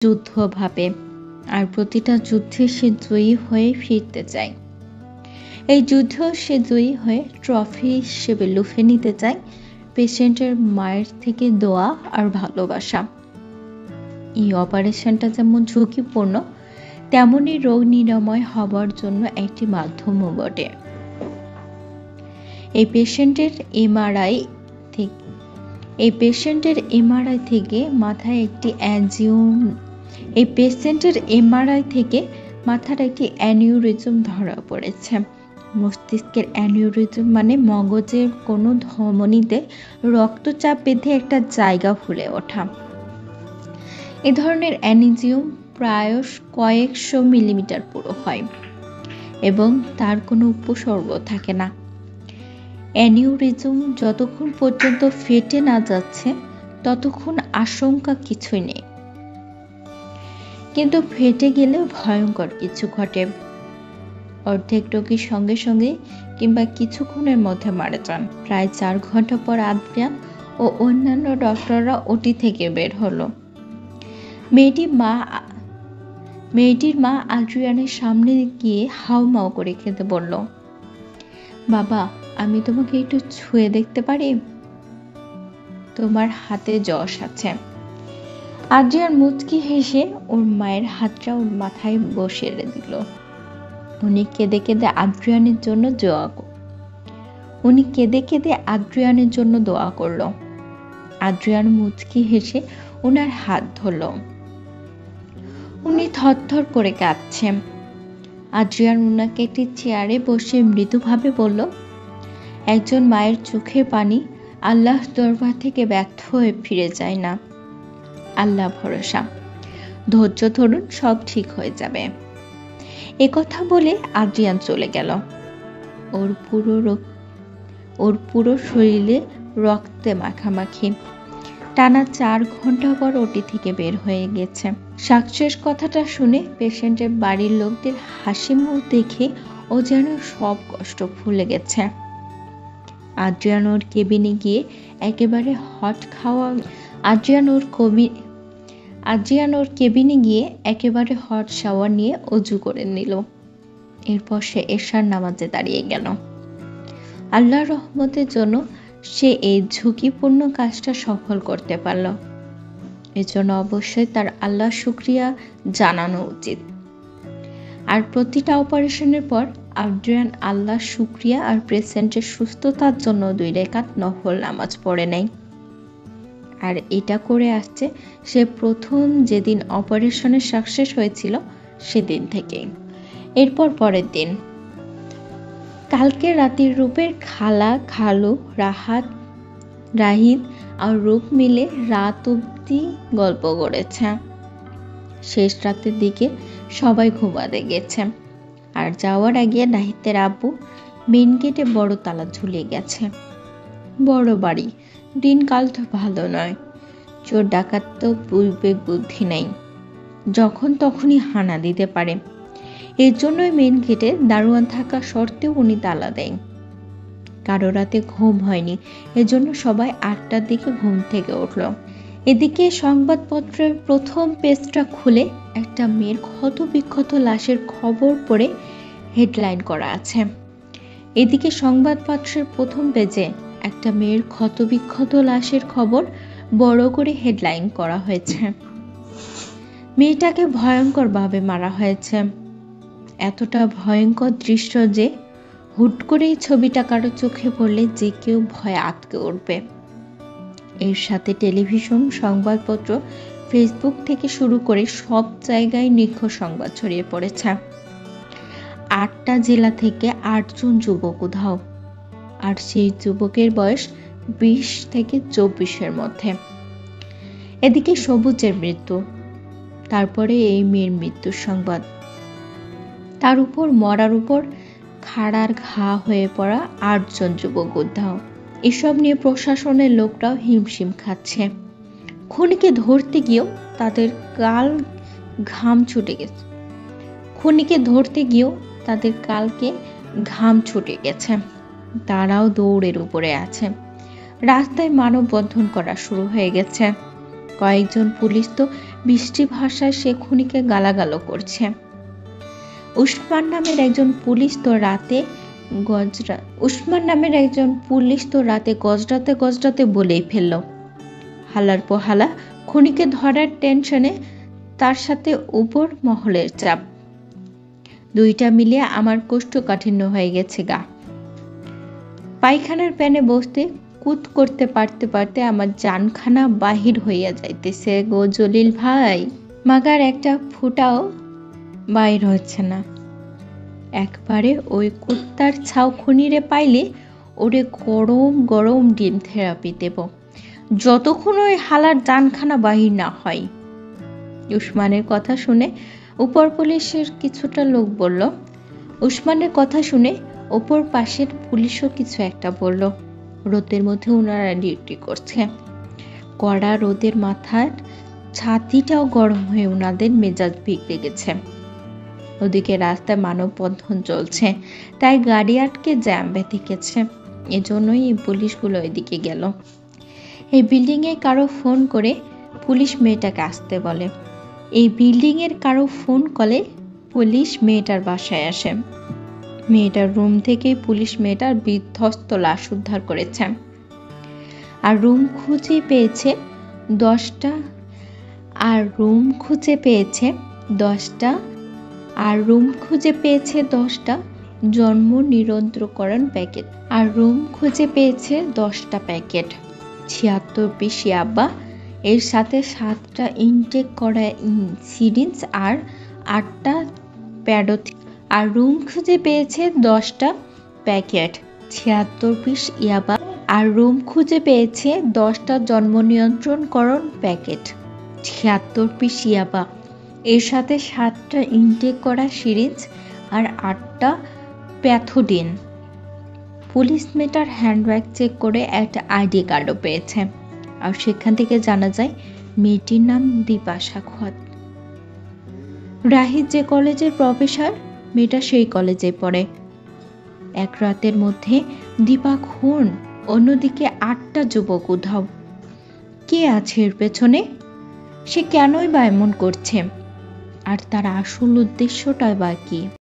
যুদ্ধ ভাবে, আর প্রতিটা যুদ্ধে সে জয়ী হয়ে ফিরতে চায়। এই যুদ্ধেও সে জয়ী হয়ে ট্রফি হিসেবে লুফে নিতে চায় পেশেন্টের মায়ের থেকে দোয়া আর ভালোবাসা। এই অপারেশনটা যেমন ঝুঁকিপূর্ণ, তেমনই রোগ নিরাময় হবার জন্য একটি মাধ্যমও বটে। এই পেশেন্টের এমআরআই থেকে মাথায় একটি অ্যানিউরিজম ধরা পড়েছে। মস্তিষ্কের অ্যানিউরিজম মানে মগজের কোনো ধমনীতে রক্তচাপ বেঁধে একটা জায়গা ফুলে ওঠা। এ ধরনের অ্যানিউরিজম প্রায় কয়েকশো মিলিমিটার পুরো হয় এবং তার কোনো উপসর্গ থাকে না। অ্যানিউরিজম যতক্ষণ পর্যন্ত ফেটে না যাচ্ছে ততক্ষণ আশঙ্কা কিছুই নেই, কিন্তু ফেটে গেলে ভয়ঙ্কর কিছু ঘটে। অর্ধেক রোগী সঙ্গে সঙ্গে কিংবা কিছুক্ষণের মধ্যে মারা যান। প্রায় 4 ঘন্টা পর আদ্রিয়ান ও অন্যান্য ডক্টররা ওটি থেকে বের হলো। মেয়েটির মা আদ্রিয়ানের সামনে গিয়ে হাউমাউ করে খেতে বলল, বাবা, আমি তোমাকে একটু ছুঁয়ে দেখতে পারি? তোমার হাতে যশ আছে। আদ্রিয়ান মুচকি হেসে ওর মায়ের হাতটা ওর মাথায় বসিয়ে দিল। উনি কেঁদে কেঁদে আদ্রিয়ানের জন্য দোয়া করল। আদ্রিয়ান মুচকি হেসে ওনার হাত ধরল। উনি থরথর করে কাঁদছেন। আদ্রিয়ান ওনাকে একটি চেয়ারে বসে মৃদুভাবে বলল, একজন মায়ের চোখের পানি আল্লাহর দরবার থেকে ব্যর্থ হয়ে ফিরে যায় না। আল্লাহ ভরসা, ধৈর্য ধরুন, সব ঠিক হয়ে যাবে। একথা বলে আদ্রিয়ান চলে গেল। ওর পুরো শরীরে রক্তে মাখামাখি। টানা 4 ঘন্টা পর ওটি থেকে বের হয়ে গেছে। সাকসেস কথাটা শুনে পেশেন্টের বাড়ির লোকদের হাসি মুখ দেখে ও যেন সব কষ্ট ভুলে গেছে। আদ্রিয়ান ওর কেবিনে গিয়ে একেবারে হট শাওয়ার নিয়ে অজু করে নিল। এরপর সে এশার নামাজে দাঁড়িয়ে গেল। আল্লাহর রহমতের জন্য সে এই ঝুঁকিপূর্ণ কাজটা সফল করতে পারল। এজন্য অবশ্যই তার আল্লাহ শুকরিয়া জানানো উচিত। আর প্রতিটা অপারেশনের পর আদ্রিয়ান আল্লাহ শুকরিয়া আর পেশেন্টের সুস্থতার জন্য 2 রাকাত নফল নামাজ পড়ে নেয়। আর এটা করে আসছে সে প্রথম যেদিন অপারেশনের সাকসেস হয়েছিল সেদিন থেকেই। এরপর পরের দিন কালকে রাতের রূপের খালা, খালু, রাহিদ আর রূপ মিলে রাত অবধি গল্প করেছে। শেষ রাতের দিকে সবাই ঘুমাতে গেছে। আর যাওয়ার আগে নাহিদের আব্বু মেন গেটে বড় তালা ঝুলিয়ে গেছে। বড় বাড়ি, দিনকাল তো ভালো নয়। চোর ডাকাত তো বিবেক বুদ্ধি নেই, যখন তখনই হানা দিতে পারে। এর জন্যই মেন গেটে দারোয়ান থাকা সত্ত্বেও উনি তালা দেন। কারো রাতে ঘুম হয়নি, এজন্য সবাই 8টার দিকে ঘুম থেকে উঠল। এদিকে সংবাদপত্রের প্রথম পেজটা খুলে একটা মেয়ের ক্ষতবিক্ষত লাশের খবর পড়ে হেডলাইন করা আছে। এদিকে সংবাদপত্রের প্রথম পেজে একটা মেয়ের ক্ষতবিক্ষত লাশের খবর বড় করে হেডলাইন করা হয়েছে। মেয়েটাকে ভয়ঙ্করভাবে মারা হয়েছে। এতটা ভয়ঙ্কর দৃশ্য যে হুট করে এই ছবিটা কারো চোখে পড়লে যে কেউ ভয়ে আঁতকে উঠবে। এর সাথে টেলিভিশন, সংবাদপত্র, ফেসবুক থেকে শুরু করে সব জায়গায় নিখোঁজ সংবাদ ছড়িয়ে পড়েছে। 8টা জেলা থেকে 8 জন যুবক উধাও, আর সেই যুবকের বয়স 20 থেকে 24-এর মধ্যে। এদিকে সবুজের মৃত্যু, তারপরে এই মেয়ের মৃত্যুর সংবাদ, তার উপর মরার উপর খাড়ার ঘা হয়ে পড়া 8 জন যুবক উধাও। এসব নিয়ে প্রশাসনের লোকরাও হিমশিম খাচ্ছে। খুনিকে ধরতে গিয়েও তাদের কালকে ঘাম ছুটে গেছে। তারাও দৌড়ের উপরে আছে। রাস্তায় মানববন্ধন করা শুরু হয়ে গেছে। কয়েকজন পুলিশ তো বৃষ্টি ভাষায় সে খুনিকে গালাগালো করছে। উসমান নামের একজন পুলিশ তো রাতে গজরাতে বলেই ফেলল। হালার পোহালা খুনিকে ধরার টেনশনে তার সাথে উপর মহলের চাপ, দুইটা মিলিয়ে আমার কোষ্ঠকাঠিন্য হয়ে গেছে গা। পায়খানার প্যানে বসতে কুত করতে পারতে পারতে আমার জানখানা বাহির হইয়া যাইতেছে গো জলিল ভাই। মাগার একটা ফুটাও বাইর হচ্ছে না। একবারে ওই কুত্তার ছাও খুনিরে পাইলে ওরে গরম গরম ডিম থেরাপি দেব, যতক্ষণ ওই হালার জানখানা বাহির না হয়। উসমানের কথা শুনে উপর পুলিশের কিছুটা লোক বলল। উসমানের কথা শুনে ওপর পাশের পুলিশও কিছু একটা বলল। রোদের মধ্যে ওনারা ডিউটি করছে। কড়া রোদের মাথার ছাতিটাও গরম হয়ে ওনাদের মেজাজ বিগড়ে গেছে। ওদিকে রাস্তায় মানববন্ধন চলছে, তাই গাড়ি আটকে জ্যাম বেঁধে গেছে। এজন্যই এই পুলিশগুলো এদিকে গেল। এই বিল্ডিংয়ে কারো ফোন করে পুলিশ মেয়েটাকে আসতে বলে। এই বিল্ডিংয়ের কারো ফোন কলে পুলিশ মেয়েটার বাসায় আসে। মেয়েটার রুম থেকে পুলিশ মেয়েটার বিধ্বস্ত লাশ উদ্ধার করেছে। আর রুম খুঁজে পেয়েছে 10টা জন্ম নিরন্তরকরণ প্যাকেট। 76 পিস ইয়াবা, এর সাথে 7টা ইনটেক করা সিরিঞ্জ আর 8টা প্যাডোথিন। আর রুম খুঁজে পেয়েছে 10টা প্যাকেট, 76 পিস ইয়াবা। আর রুম খুঁজে পেয়েছে 10টা জন্ম নিয়ন্ত্রণকরণ প্যাকেট, 76 পিস ইয়াবা, এর সাথে 7টা ইনটেক করা সিরিঞ্জ আর 8টা প্যাথোডিন। পুলিশ মেয়েটার হ্যান্ডব্যাগ চেক করে একটা আইডি কার্ডও পেয়েছে। আর সেখান থেকে জানা যায় মেয়েটির নাম দীপাশা খোয়াত। রাহিদ যে কলেজের প্রফেসর, মেয়েটা সেই কলেজে পড়ে। এক রাতের মধ্যে দীপা খুন, অন্যদিকে 8টা যুবক উধাও। কে আছে এর পেছনে? সে কেনই বা এমন করছে? আর তার আসল উদ্দেশ্যটাই বা কি?